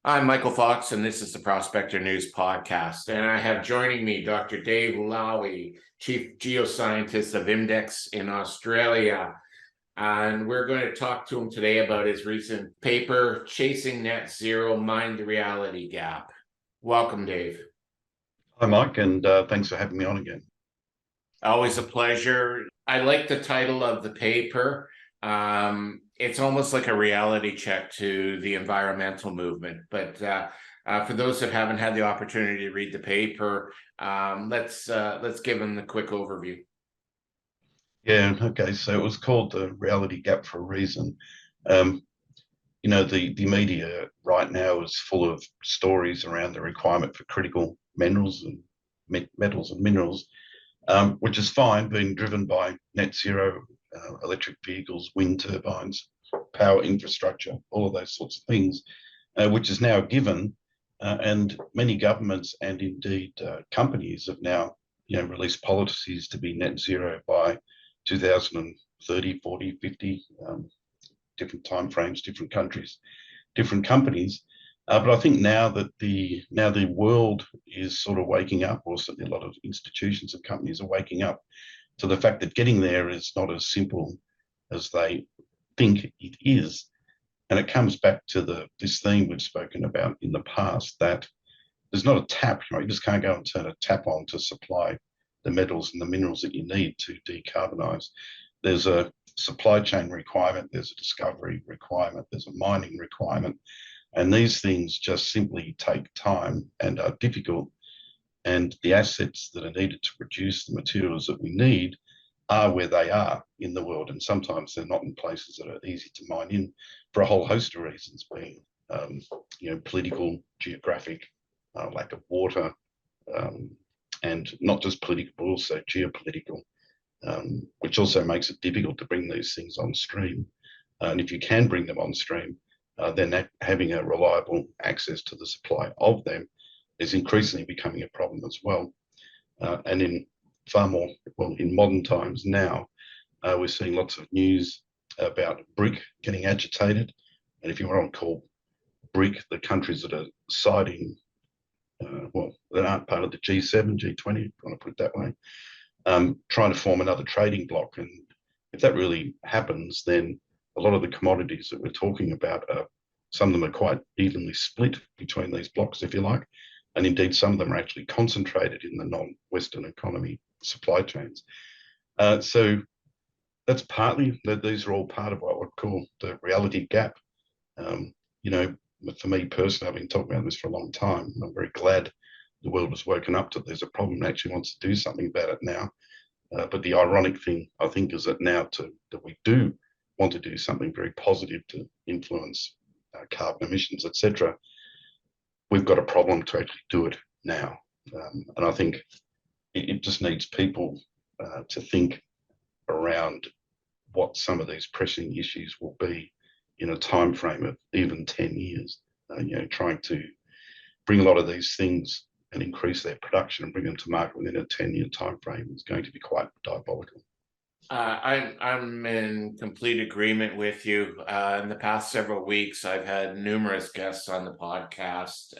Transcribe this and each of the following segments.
I'm Michael Fox, and this is the Prospector News Podcast. And I have joining me Dr. Dave Lawie, Chief Geoscientist of Imdex in Australia. And we're going to talk to him today about his recent paper, Chasing Net Zero, Mind the Reality Gap. Welcome, Dave. Hi, Mike, and thanks for having me on again. Always a pleasure. I like the title of the paper. It's almost like a reality check to the environmental movement. But for those that haven't had the opportunity to read the paper, let's give them the quick overview. Yeah, okay. So it was called the reality gap for a reason. The media right now is full of stories around the requirement for critical minerals and metals and minerals, which is fine, being driven by net zero, electric vehicles, wind turbines, power infrastructure, all of those sorts of things, which is now given. And many governments and indeed companies have now, released policies to be net zero by 2030, 40, 50, different timeframes, different countries, different companies. But I think now the world is sort of waking up, or certainly a lot of institutions and companies are waking up to the fact that getting there is not as simple as they think it is. And it comes back to this theme we've spoken about in the past, that there's not a tap. You just can't go and turn a tap on to supply the metals and the minerals that you need to decarbonize. There's a supply chain requirement, there's a discovery requirement, there's a mining requirement, and these things just simply take time and are difficult. And the assets that are needed to produce the materials that we need are where they are in the world. And sometimes they're not in places that are easy to mine in for a whole host of reasons, being, political, geographic, lack of water, and not just political, but also geopolitical, which also makes it difficult to bring these things on stream. And if you can bring them on stream, then having a reliable access to the supply of them is increasingly becoming a problem as well. And in modern times now, we're seeing lots of news about BRIC getting agitated. And if you want to call BRIC the countries that are siding, that aren't part of the G7, G20, if you want to put it that way, trying to form another trading bloc. And if that really happens, then a lot of the commodities that we're talking about, some of them are quite evenly split between these blocks, if you like. And indeed, some of them are actually concentrated in the non-Western economy supply chains. So that's partly, these are all part of what I would call the reality gap. For me personally, I've been talking about this for a long time. I'm very glad the world has woken up to there's a problem and actually wants to do something about it now. But the ironic thing, I think, is that now that we do want to do something very positive to influence carbon emissions, etc., we've got a problem to actually do it now. And I think it just needs people to think around what some of these pressing issues will be in a time frame of even 10 years. Trying to bring a lot of these things and increase their production and bring them to market within a 10-year time frame is going to be quite diabolical. I'm in complete agreement with you. In the past several weeks, I've had numerous guests on the podcast.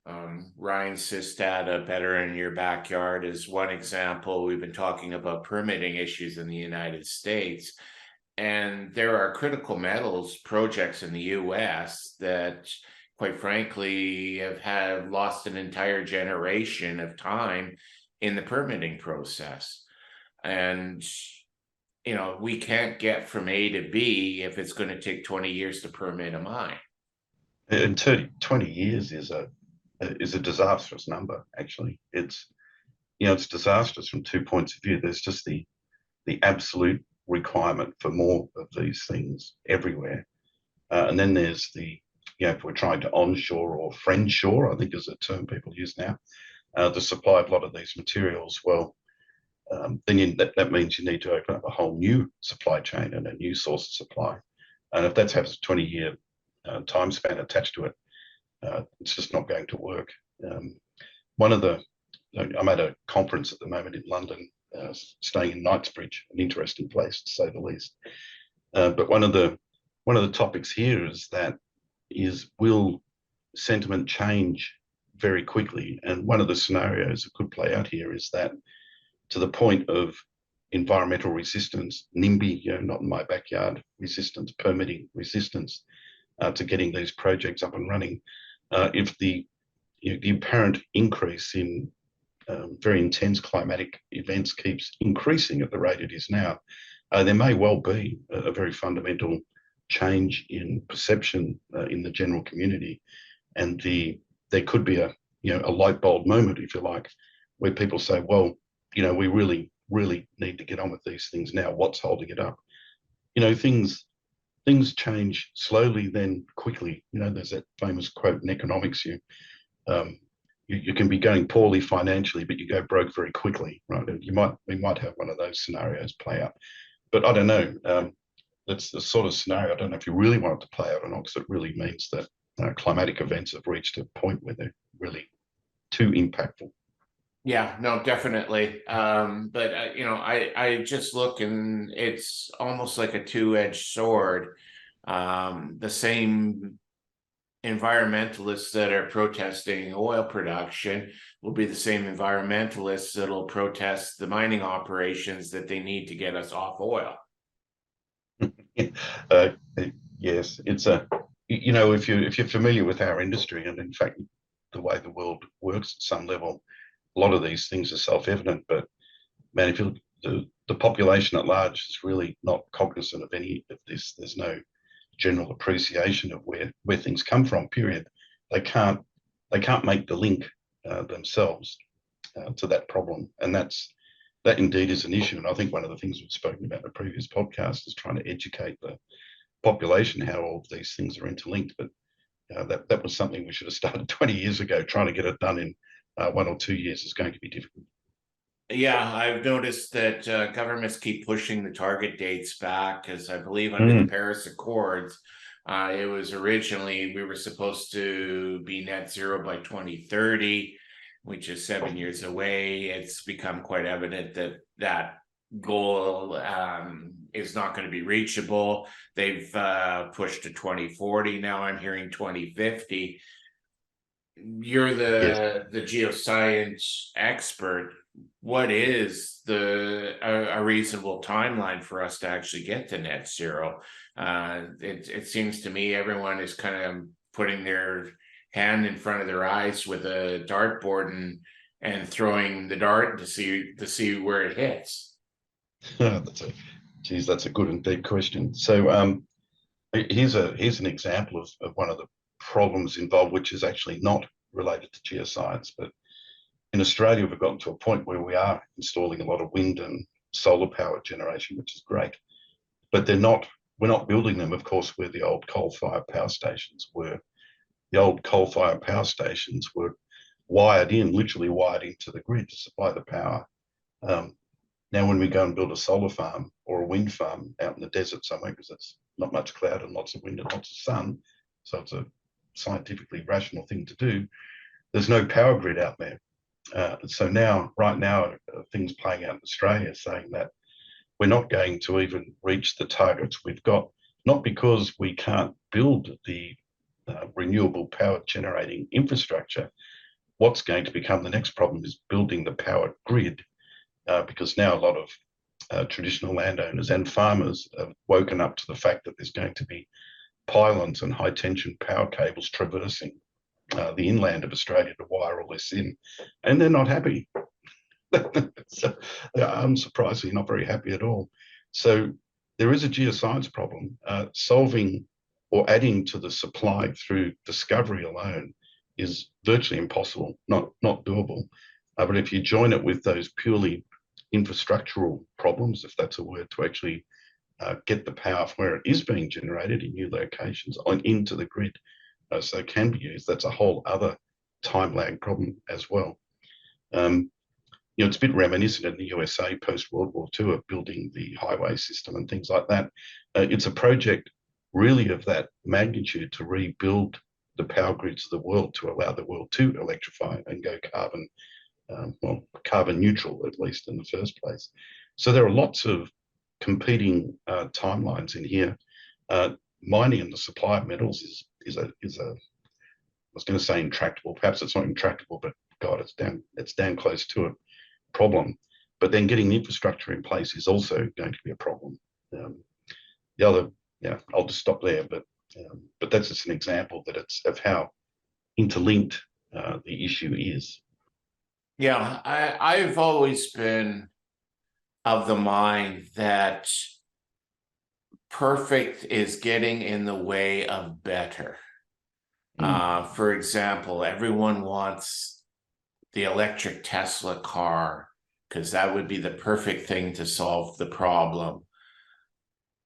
Ryan Sistad, a Better in Your Backyard, is one example. We've been talking about permitting issues in the United States. And there are critical metals projects in the US that, quite frankly, have lost an entire generation of time in the permitting process. And, we can't get from A to B if it's going to take 20 years to permit a mine. And 20 years is a disastrous number, actually. It's disastrous from 2 points of view. There's just the absolute requirement for more of these things everywhere. And then there's if we're trying to onshore or friendshore, I think is a term people use now, the supply of a lot of these materials, then that means you need to open up a whole new supply chain and a new source of supply. And if that has a 20-year time span attached to it, it's just not going to work. I'm at a conference at the moment in London, staying in Knightsbridge, an interesting place to say the least. But one of the topics here is will sentiment change very quickly. And one of the scenarios that could play out here is that, to the point of environmental resistance, NIMBY, not in my backyard resistance, permitting resistance to getting these projects up and running, if the apparent increase in very intense climatic events keeps increasing at the rate it is now, there may well be a very fundamental change in perception in the general community, and there could be a light bulb moment, if you like, where people say, well, we really need to get on with these things now. What's holding it up? Things change slowly, then quickly. There's that famous quote in economics: you can be going poorly financially, but you go broke very quickly, right? And we might have one of those scenarios play out, but I don't know. That's the sort of scenario. I don't know if you really want it to play out or not, because it really means that climatic events have reached a point where they're really too impactful. Yeah, no, definitely. But I just look, and it's almost like a two-edged sword. The same environmentalists that are protesting oil production will be the same environmentalists that'll protest the mining operations that they need to get us off oil. Yes, it's if you're familiar with our industry, and in fact the way the world works at some level, a lot of these things are self-evident. But man, if you the population at large is really not cognizant of any of this. There's no general appreciation of where things come from. Period. They can't make the link themselves to that problem, and that indeed is an issue. And I think one of the things we've spoken about in the previous podcast is trying to educate the population how all of these things are interlinked. But that was something we should have started 20 years ago. Trying to get it done in 1 or 2 years is going to be difficult. Yeah, I've noticed that governments keep pushing the target dates back, because I believe under the Paris Accords, it was originally we were supposed to be net zero by 2030, which is 7 years away. It's become quite evident that that goal is not going to be reachable. They've pushed to 2040. Now I'm hearing 2050. You're the geoscience expert. What is a reasonable timeline for us to actually get to net zero? It seems to me everyone is kind of putting their hand in front of their eyes with a dartboard and throwing the dart to see where it hits. That's a good and deep question. So here's an example of one of the problems involved, which is actually not related to geoscience. But in Australia, we've gotten to a point where we are installing a lot of wind and solar power generation, which is great. But we're not building them, of course, where the old coal-fired power stations were. The old coal-fired power stations were literally wired into the grid to supply the power. Now, when we go and build a solar farm or a wind farm out in the desert somewhere, because it's not much cloud and lots of wind and lots of sun, so it's a scientifically rational thing to do, there's no power grid out there. So right now, things playing out in Australia saying that we're not going to even reach the targets we've got, not because we can't build the renewable power generating infrastructure. What's going to become the next problem is building the power grid, because now a lot of traditional landowners and farmers have woken up to the fact that there's going to be pylons and high tension power cables traversing the inland of Australia to wire all this in, and they're not happy. So they're unsurprisingly not very happy at all. So there is a geoscience problem. Solving or adding to the supply through discovery alone is virtually impossible, not doable. But if you join it with those purely infrastructural problems, if that's a word, to actually get the power from where it is being generated in new locations on into the grid, so it can be used, that's a whole other time lag problem as well. It's a bit reminiscent in the USA post World War II of building the highway system and things like that. It's a project really of that magnitude to rebuild the power grids of the world to allow the world to electrify and go carbon neutral, at least in the first place. So there are lots of competing timelines in here. Mining and the supply of metals is a was going to say intractable. Perhaps it's not intractable, but God, it's down close to a problem. But then getting the infrastructure in place is also going to be a problem. The other, yeah, I'll just stop there. But that's just an example that it's of how interlinked the issue is. Yeah, I've always been of the mind that perfect is getting in the way of better. For example, everyone wants the electric Tesla car because that would be the perfect thing to solve the problem.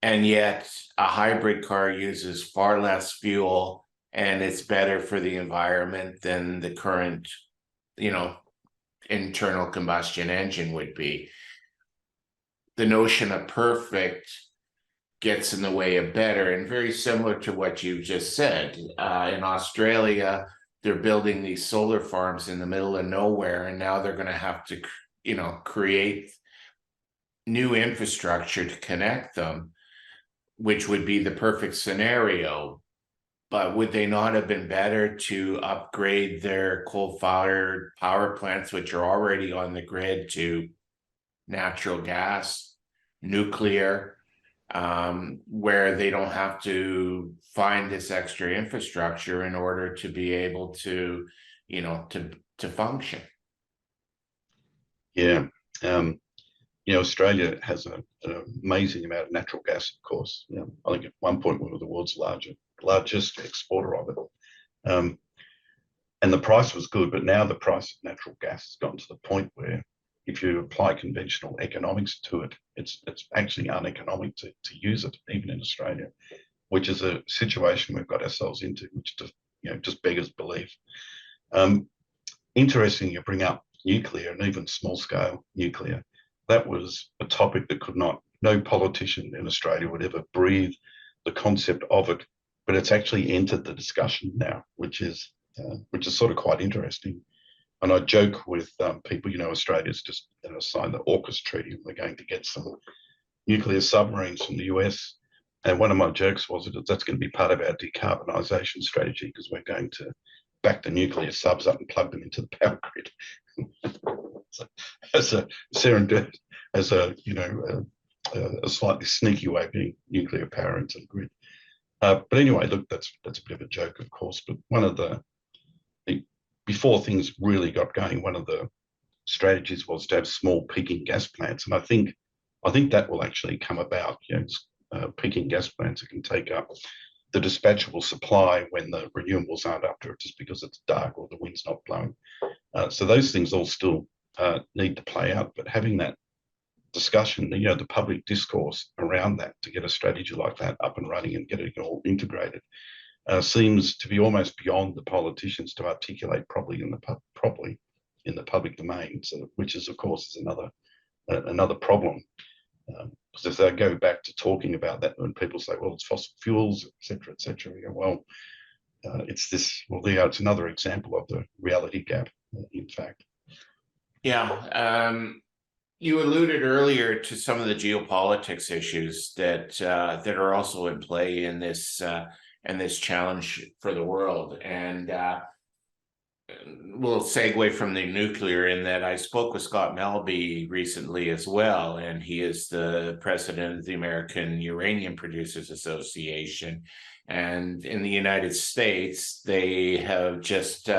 And yet a hybrid car uses far less fuel and it's better for the environment than the current, internal combustion engine would be. The notion of perfect gets in the way of better, and very similar to what you just said. In Australia, they're building these solar farms in the middle of nowhere, and now they're going to have to, create new infrastructure to connect them, which would be the perfect scenario. But would they not have been better to upgrade their coal-fired power plants, which are already on the grid, to natural gas, nuclear, where they don't have to find this extra infrastructure in order to be able to, to function? Yeah. Australia has an amazing amount of natural gas, of course. I think at one point we were the world's largest exporter of it. And the price was good, but now the price of natural gas has gotten to the point where if you apply conventional economics to it, it's actually uneconomic to use it, even in Australia, which is a situation we've got ourselves into, which just beggars belief. Interesting you bring up nuclear and even small scale nuclear. That was a topic that no politician in Australia would ever breathe the concept of it, but it's actually entered the discussion now, which is sort of quite interesting. And I joke with people, Australia's just signed the AUKUS treaty. We're going to get some nuclear submarines from the US. And one of my jokes was that that's going to be part of our decarbonisation strategy because we're going to back the nuclear subs up and plug them into the power grid. So, as a slightly sneaky way of getting nuclear power into the grid. But anyway, look, that's a bit of a joke, of course. But one of before things really got going, one of the strategies was to have small peaking gas plants, and I think that will actually come about. Peaking gas plants that can take up the dispatchable supply when the renewables aren't up to it, just because it's dark or the wind's not blowing. So those things all still need to play out. But having that discussion, the public discourse around that to get a strategy like that up and running and get it all integrated seems to be almost beyond the politicians to articulate properly in the public domain. So, which is, of course, is another problem. Because if they go back to talking about that, when people say, "Well, it's fossil fuels, etc., etc.," we go, "Well, it's another example of the reality gap." In fact, yeah. You alluded earlier to some of the geopolitics issues that are also in play in this challenge for the world, and we'll segue from the nuclear in that I spoke with Scott Melby recently as well, and he is the president of the American Uranium Producers Association. And in the United States, they have just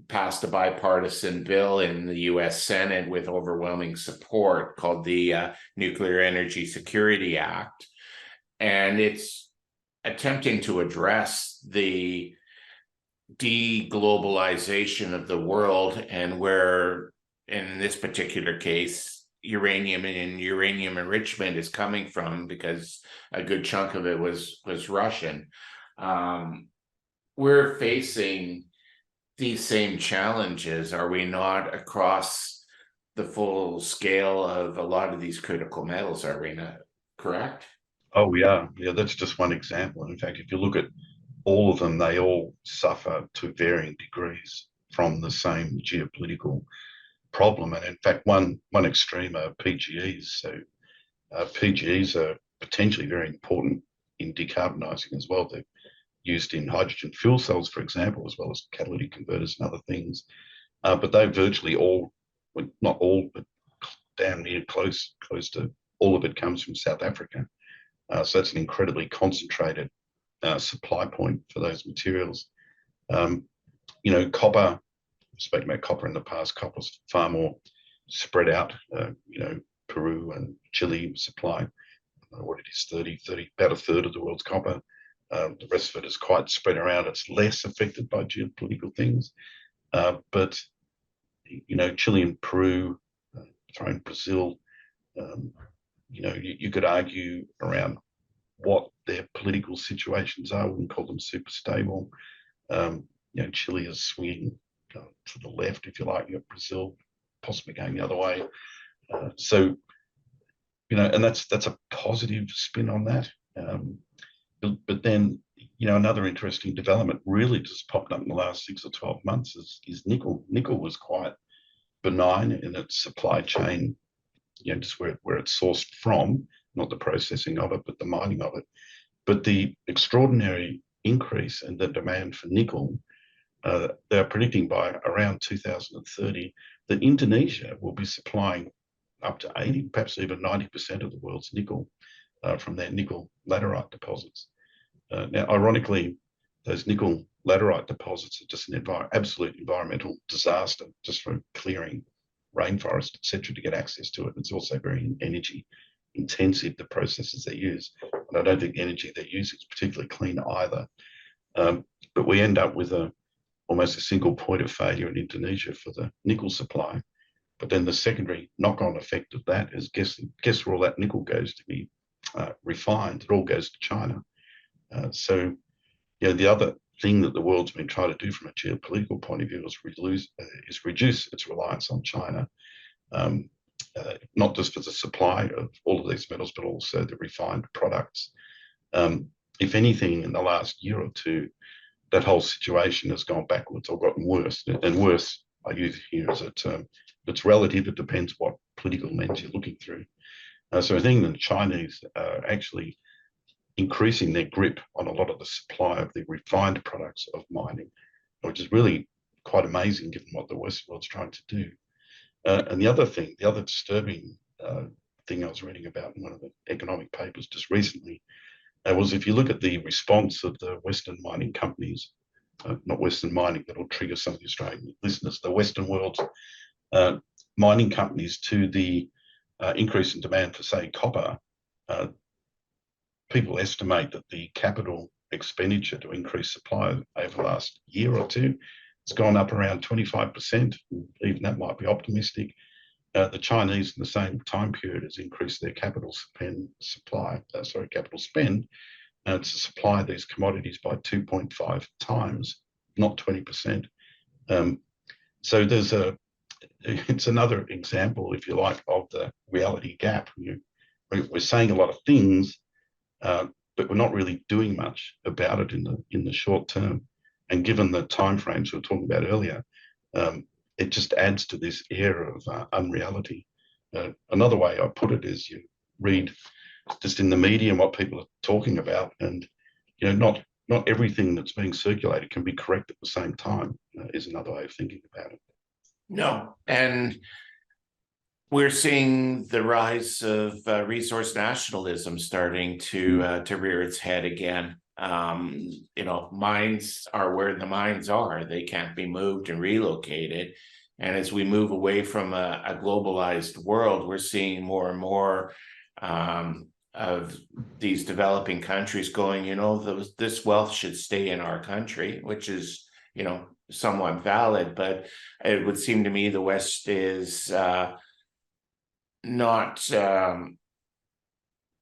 passed a bipartisan bill in the U.S. Senate with overwhelming support called the Nuclear Energy Security Act. And it's attempting to address the deglobalization of the world, and where, in this particular case, uranium and uranium enrichment is coming from, because a good chunk of it was Russian. We're facing these same challenges, are we not, across the full scale of a lot of these critical metals, are we not? Correct? oh yeah, that's just one example. In fact, if you look at all of them, they all suffer to varying degrees from the same geopolitical problem. And in fact, one extreme are PGEs. So PGEs are potentially very important in decarbonising as well. They're used in hydrogen fuel cells, for example, as well as catalytic converters and other things. But they virtually all, well, not all, but damn near close to all of it comes from South Africa. So that's an incredibly concentrated supply point for those materials. You know, copper, spoken about copper in the past, copper's far more spread out. You know, Peru and Chile supply, what it is, 30, about a third of the world's copper. The rest of it is quite spread around. It's less affected by geopolitical things. But, you know, Chile and Peru, throw in Brazil, you know, you could argue around what their political situations are. We wouldn't call them super stable. You know, Chile is swinging to the left, if you like. You got Brazil possibly going the other way. So, you know, and that's a positive spin on that. But then, you know, another interesting development really just popped up in the last 6 or 12 months is nickel. Nickel was quite benign in its supply chain, you know, just where it's sourced from, not the processing of it, but the mining of it. But the extraordinary increase in the demand for nickel, they're predicting by around 2030 that Indonesia will be supplying up to 80, perhaps even 90% of the world's nickel from their nickel laterite deposits. Now, ironically, those nickel laterite deposits are just an absolute environmental disaster, just for clearing rainforest, etc., to get access to it. It's also very energy intensive, the processes they use. And I don't think the energy they use is particularly clean either. But we end up with almost a single point of failure in Indonesia for the nickel supply. But then the secondary knock-on effect of that is guess where all that nickel goes to be refined? It all goes to China. So, you know, the other thing that the world's been trying to do from a geopolitical point of view is reduce its reliance on China, not just for the supply of all of these metals, but also the refined products. If anything, in the last year or two, that whole situation has gone backwards or gotten worse. And worse, I use here as a term, it's relative. It depends what political lens you're looking through. So I think the Chinese are actually increasing their grip on a lot of the supply of the refined products of mining, which is really quite amazing given what the Western world's trying to do. And the other disturbing thing I was reading about in one of the economic papers just recently was if you look at the response of the Western mining companies, not Western mining, that'll trigger some of the Australian listeners, the Western world's mining companies to the increase in demand for, say, copper, people estimate that the capital expenditure to increase supply over the last year or two has gone up around 25%. Even that might be optimistic. The Chinese in the same time period has increased their capital spend to supply these commodities by 2.5 times, not 20%. So it's another example, if you like, of the reality gap. We're saying a lot of things, but we're not really doing much about it in the short term. And given the timeframes we were talking about earlier, it just adds to this air of unreality. Another way I put it is you read just in the media and what people are talking about, and you know, not everything that's being circulated can be correct at the same time. Is another way of thinking about it. No, and we're seeing the rise of resource nationalism starting to rear its head again. You know, mines are where the mines are. They can't be moved and relocated. And as we move away from a globalized world, we're seeing more and more of these developing countries going, you know, this wealth should stay in our country, which is, you know, somewhat valid. But it would seem to me the West is not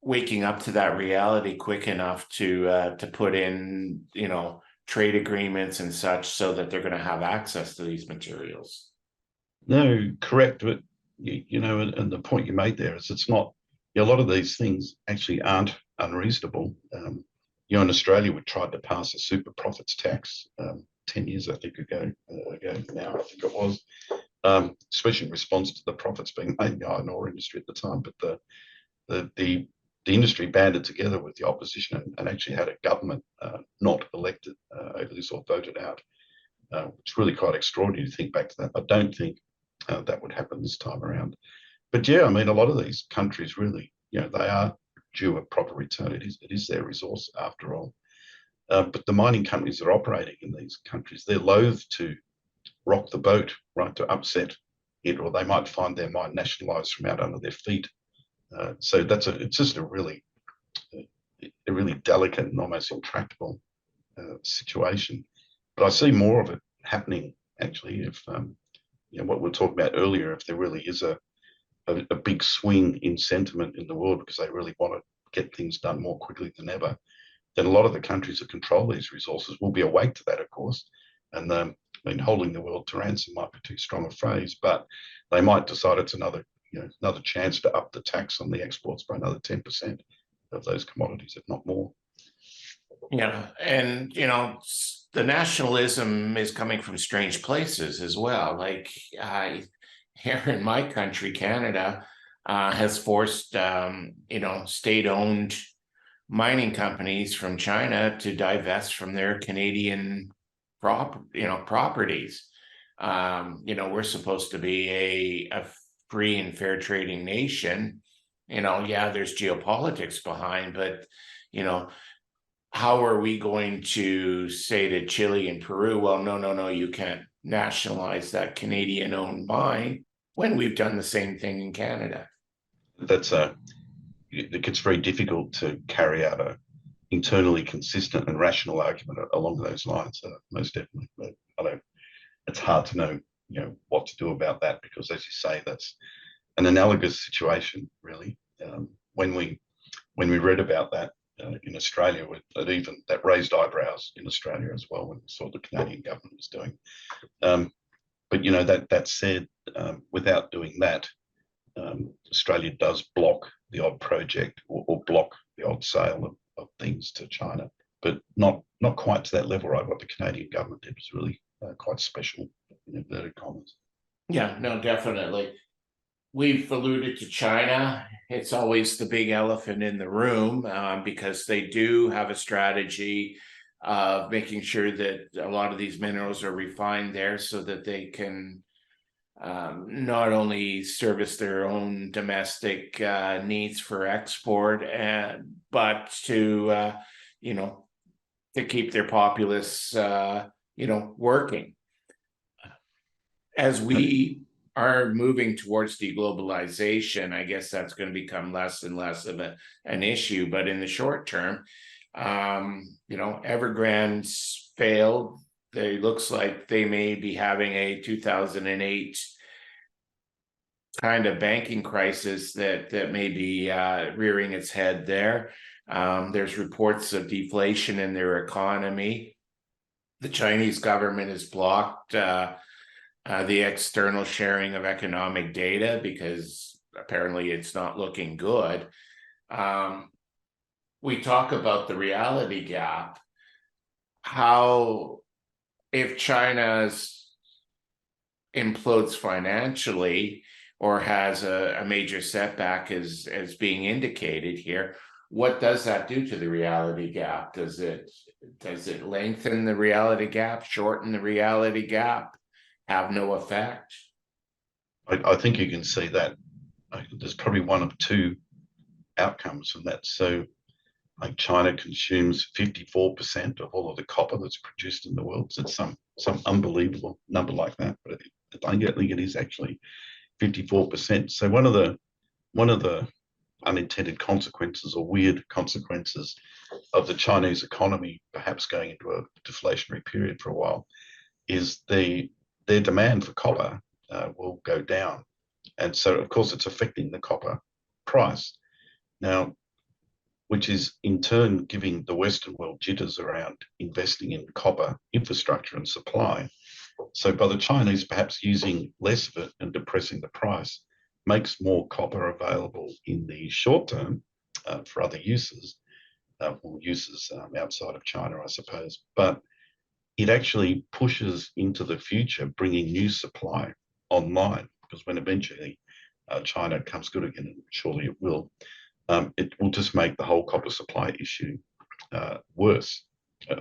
waking up to that reality quick enough to put in, you know, trade agreements and such so that they're going to have access to these materials. No, correct. But you know, and the point you made there is it's not. A lot of these things actually aren't unreasonable. You know, in Australia, we tried to pass a super profits tax 10 years, I think, ago now, I think it was, especially in response to the profits being made in the iron ore industry at the time. But the the industry banded together with the opposition and actually had a government not elected over this or voted out. It's really quite extraordinary to think back to that. I don't think that would happen this time around. But yeah, I mean, a lot of these countries really, they are due a proper return. It is their resource after all. But the mining companies that are operating in these countries, they're loath to rock the boat, right, to upset it, or they might find their mine nationalised from out under their feet. So it's just a really delicate and almost intractable situation. But I see more of it happening actually. If what we were talking about earlier, if there really is a big swing in sentiment in the world because they really want to get things done more quickly than ever, then a lot of the countries that control these resources will be awake to that, of course. And I mean, holding the world to ransom might be too strong a phrase, but they might decide it's another chance to up the tax on the exports by another 10% of those commodities, if not more. Yeah, and the nationalism is coming from strange places as well. Like here in my country, Canada has forced state-owned mining companies from China to divest from their Canadian properties. We're supposed to be a free and fair trading nation. Yeah, there's geopolitics behind, but how are we going to say to Chile and Peru, well, no, you can't nationalize that Canadian-owned mine when we've done the same thing in Canada? It gets very difficult to carry out a internally consistent and rational argument along those lines. Most definitely, but it's hard to know, what to do about that because, as you say, that's an analogous situation, really. When we read about that in Australia, that raised eyebrows in Australia as well when we saw the Canadian government was doing. But that said, without doing that, Australia does block the odd project or block the odd sale of things to China, but not quite to that level, right? What the Canadian government did was really quite special, in inverted commas. Yeah, no, definitely. We've alluded to China. It's always the big elephant in the room because they do have a strategy of making sure that a lot of these minerals are refined there so that they can not only service their own domestic needs for export, but to keep their populace working. As we are moving towards deglobalization, I guess that's going to become less and less of an issue. But in the short term, Evergrande's failed. It looks like they may be having a 2008 kind of banking crisis that may be rearing its head there. There's reports of deflation in their economy. The Chinese government has blocked the external sharing of economic data because apparently it's not looking good. We talk about the reality gap. How, if China implodes financially or has a major setback as being indicated here, what does that do to the reality gap? Does it lengthen the reality gap, shorten the reality gap, have no effect? I think you can see that there's probably one of two outcomes from that. So, like China consumes 54% of all of the copper that's produced in the world. So it's some unbelievable number like that, but I think it is actually 54%. So one of the unintended consequences or weird consequences of the Chinese economy perhaps going into a deflationary period for a while is their demand for copper will go down. And so, of course, it's affecting the copper price. Now, which is in turn giving the Western world jitters around investing in copper infrastructure and supply. So by the Chinese perhaps using less of it and depressing the price makes more copper available in the short term for other uses, or uses outside of China, I suppose. But it actually pushes into the future, bringing new supply online, because when eventually China comes good again, and surely it will, it will just make the whole copper supply issue worse.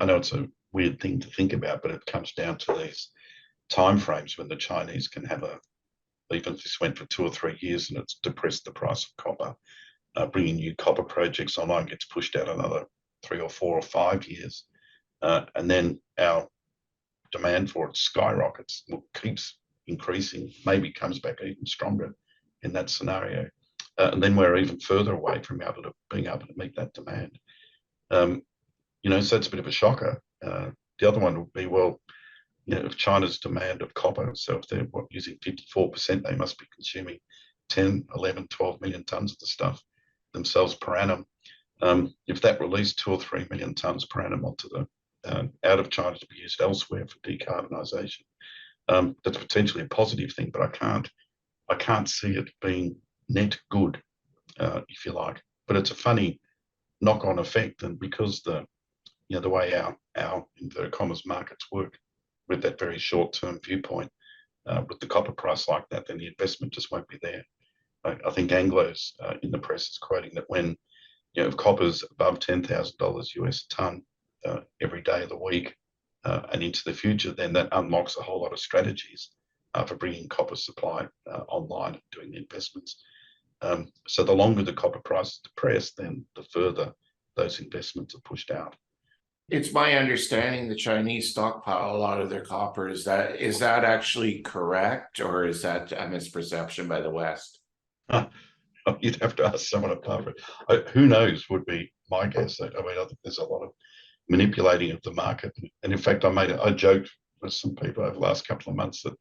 I know it's a weird thing to think about, but it comes down to these timeframes when the Chinese can have even if this went for 2 or 3 years and it's depressed the price of copper, bringing new copper projects online gets pushed out another 3 or 4 or 5 years. And then our demand for it skyrockets, keeps increasing, maybe comes back even stronger in that scenario. And then we're even further away from being able to meet that demand. So it's a bit of a shocker. The other one would be, well, if China's demand of copper, so if they're using 54%, they must be consuming 10, 11, 12 million tons of the stuff themselves per annum. If that released 2 or 3 million tons per annum onto out of China to be used elsewhere for decarbonisation, that's potentially a positive thing, but I can't see it being net good, if you like. But it's a funny knock-on effect, and because the way our inverted commas markets work with that very short-term viewpoint, with the copper price like that, then the investment just won't be there. I think Anglo's in the press is quoting that when if copper's above $10,000 US a ton every day of the week and into the future, then that unlocks a whole lot of strategies for bringing copper supply online and doing the investments. So the longer the copper price is depressed, then the further those investments are pushed out. It's my understanding the Chinese stockpile a lot of their copper. Is that actually correct, or is that a misperception by the West? You'd have to ask someone above it. Who knows would be my guess. I mean, I think there's a lot of manipulating of the market. And in fact, I joked with some people over the last couple of months that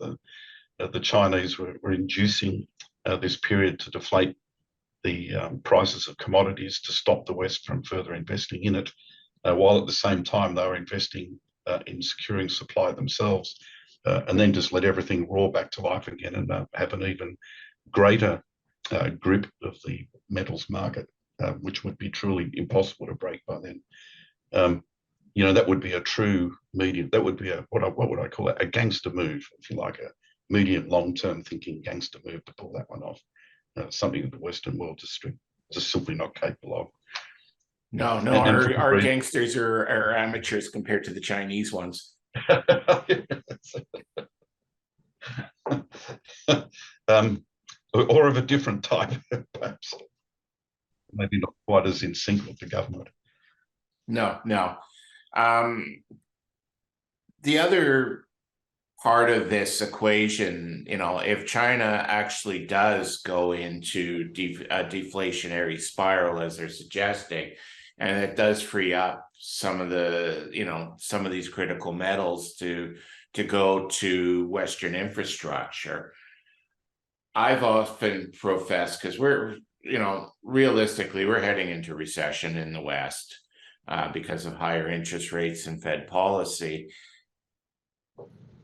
the Chinese were inducing this period to deflate the prices of commodities to stop the West from further investing in it, while at the same time they were investing in securing supply themselves, and then just let everything roar back to life again and have an even greater grip of the metals market, which would be truly impossible to break by then. That would be a true medium. That would be what would I call it? A gangster move, if you like, a medium long-term thinking gangster move to pull that one off. Something that the Western world just simply not capable of. No, our gangsters are amateurs compared to the Chinese ones. Or of a different type, perhaps. Maybe not quite as in sync with the government. No. The other part of this equation, if China actually does go into a deflationary spiral, as they're suggesting, and it does free up some of these critical metals to go to Western infrastructure, I've often professed, because realistically, we're heading into recession in the West because of higher interest rates and Fed policy.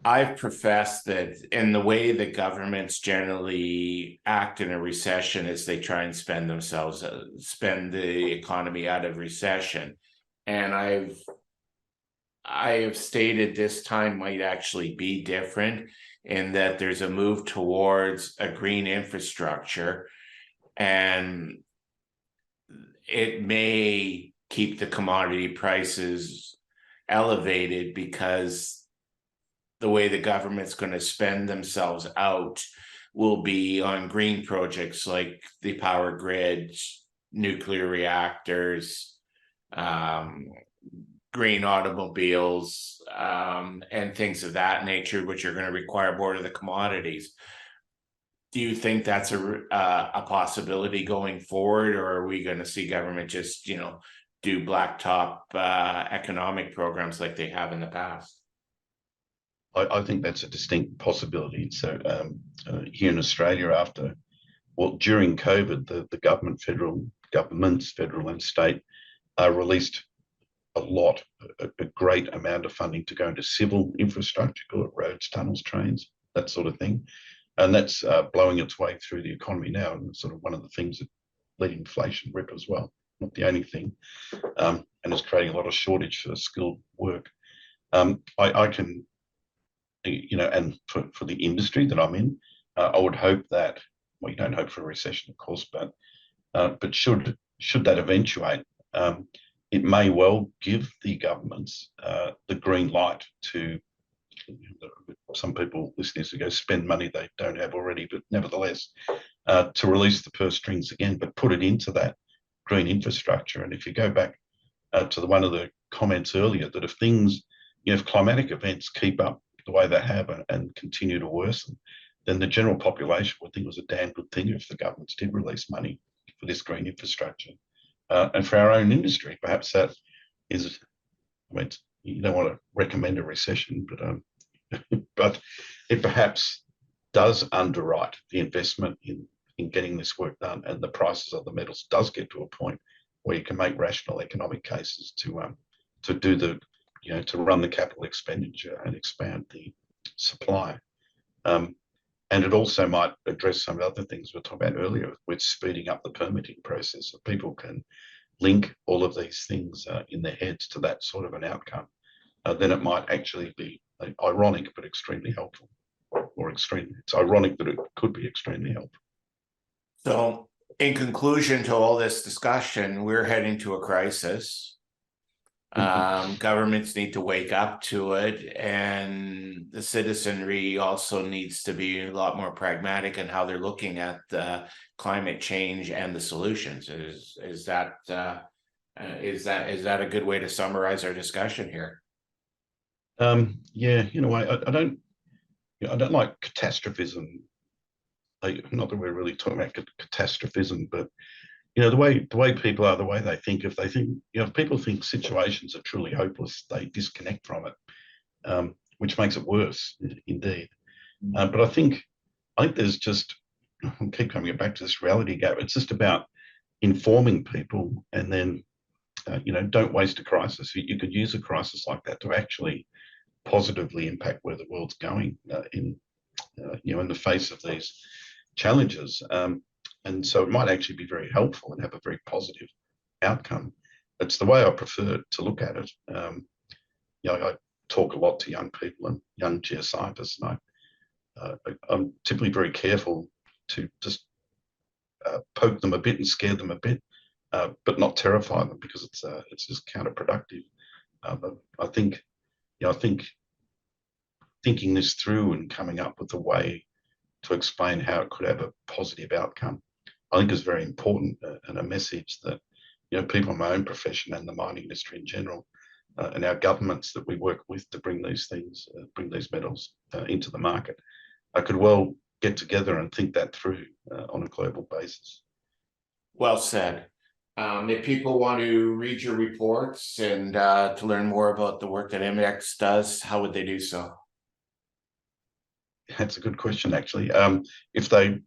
I've professed that in the way that governments generally act in a recession is they try and spend the economy out of recession. And I have stated this time might actually be different in that there's a move towards a green infrastructure, and it may keep the commodity prices elevated because the way the government's going to spend themselves out will be on green projects like the power grids, nuclear reactors, green automobiles, and things of that nature, which are going to require more of the commodities. Do you think that's a possibility going forward, or are we going to see government just, do blacktop economic programs like they have in the past? I think that's a distinct possibility. So here in Australia, during COVID, the federal governments, federal and state, released a great amount of funding to go into civil infrastructure, roads, tunnels, trains, that sort of thing. And that's blowing its way through the economy now. And it's sort of one of the things that let inflation rip as well. Not the only thing. And it's creating a lot of shortage for skilled work. I can, and for the industry that I'm in, I would hope that, well, you don't hope for a recession, of course, but should should that eventuate, it may well give the governments the green light to, some people listening to go spend money they don't have already, but nevertheless, to release the purse strings again, but put it into that green infrastructure. And if you go back to one of the comments earlier, that if things, if climatic events keep up the way they have and continue to worsen, then the general population would think it was a damn good thing if the governments did release money for this green infrastructure. And for our own industry, perhaps that is, I mean, you don't want to recommend a recession, but it perhaps does underwrite the investment in getting this work done, and the prices of the metals does get to a point where you can make rational economic cases to do the, to run the capital expenditure and expand the supply. And it also might address some of the other things we were talking about earlier with speeding up the permitting process, so people can link all of these things in their heads to that sort of an outcome. Then it might actually be ironic but extremely helpful, or extremely, it's ironic that it could be extremely helpful. So in conclusion to all this discussion, we're heading to a crisis. Governments need to wake up to it, and the citizenry also needs to be a lot more pragmatic in how they're looking at climate change and the solutions. Is that a good way to summarize our discussion here? Yeah, in a way, I don't like catastrophism. Not that we're really talking about catastrophism, but the way people are, the way they think. If they think, if people think situations are truly hopeless, they disconnect from it, which makes it worse, indeed. But I think there's just, I keep coming back to this reality gap. It's just about informing people, and then don't waste a crisis. You could use a crisis like that to actually positively impact where the world's going in the face of these challenges. And so it might actually be very helpful and have a very positive outcome. It's the way I prefer to look at it. I talk a lot to young people and young geoscientists, and I'm typically very careful to just poke them a bit and scare them a bit, but not terrify them, because it's just counterproductive. I think thinking this through and coming up with a way to explain how it could have a positive outcome, I think is very important, and a message that people in my own profession and the mining industry in general, and our governments that we work with to bring these things, bring these metals into the market, I could well get together and think that through on a global basis. Well said. If people want to read your reports and to learn more about the work that Imdex does, how would they do so? That's a good question, actually. If they,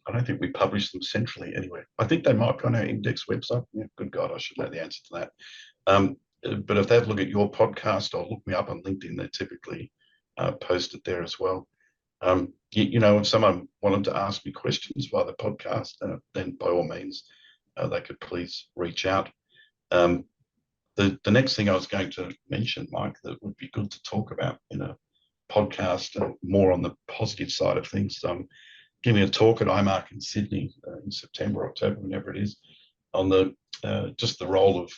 I don't think we publish them centrally anywhere. I think they might be on our Imdex website. Yeah, good God, I should know the answer to that. But if they have a look at your podcast or look me up on LinkedIn, they're typically posted there as well. If someone wanted to ask me questions via the podcast, then by all means, they could please reach out. The next thing I was going to mention, Mike, that would be good to talk about in a podcast, more on the positive side of things. I'm giving a talk at IMARC in Sydney in September, October, whenever it is, on the just the role of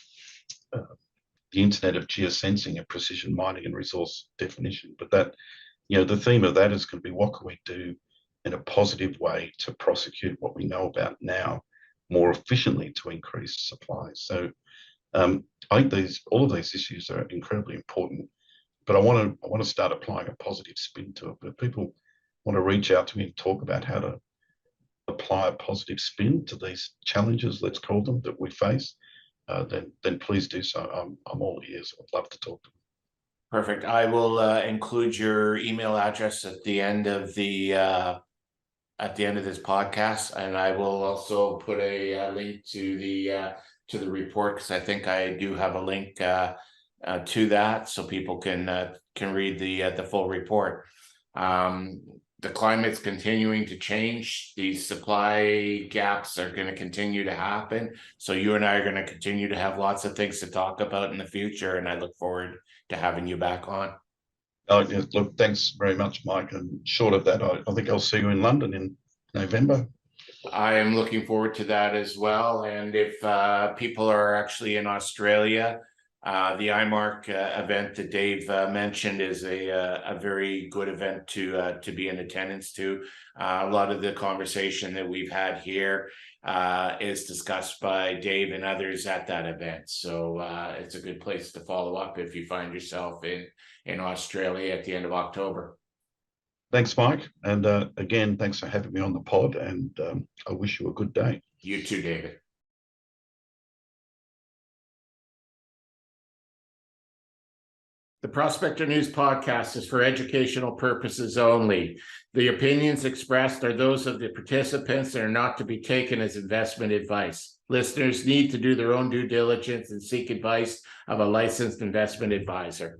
the Internet of geosensing and precision mining and resource definition. But that, the theme of that is going to be, what can we do in a positive way to prosecute what we know about now more efficiently to increase supply. So I think all of these issues are incredibly important, but I want to start applying a positive spin to it. But if people want to reach out to me and talk about how to apply a positive spin to these challenges, let's call them, that we face, then please do so. I'm all ears. I'd love to talk to them. Perfect. I will include your email address at the end of the this podcast, and I will also put a link to the report, because I think I do have a link to that, so people can read the full report. The climate's continuing to change. These supply gaps are going to continue to happen. So you and I are going to continue to have lots of things to talk about in the future, and I look forward to having you back on. Oh, yeah, look, thanks very much, Mike. And short of that, I think I'll see you in London in November. I am looking forward to that as well. And if people are actually in Australia, the IMARC event that Dave mentioned is a very good event to be in attendance to. A lot of the conversation that we've had here is discussed by Dave and others at that event. So it's a good place to follow up if you find yourself in Australia at the end of October. Thanks, Mike. And again, thanks for having me on the pod, and I wish you a good day. You too, David. The Prospector News podcast is for educational purposes only. The opinions expressed are those of the participants and are not to be taken as investment advice. Listeners need to do their own due diligence and seek advice of a licensed investment advisor.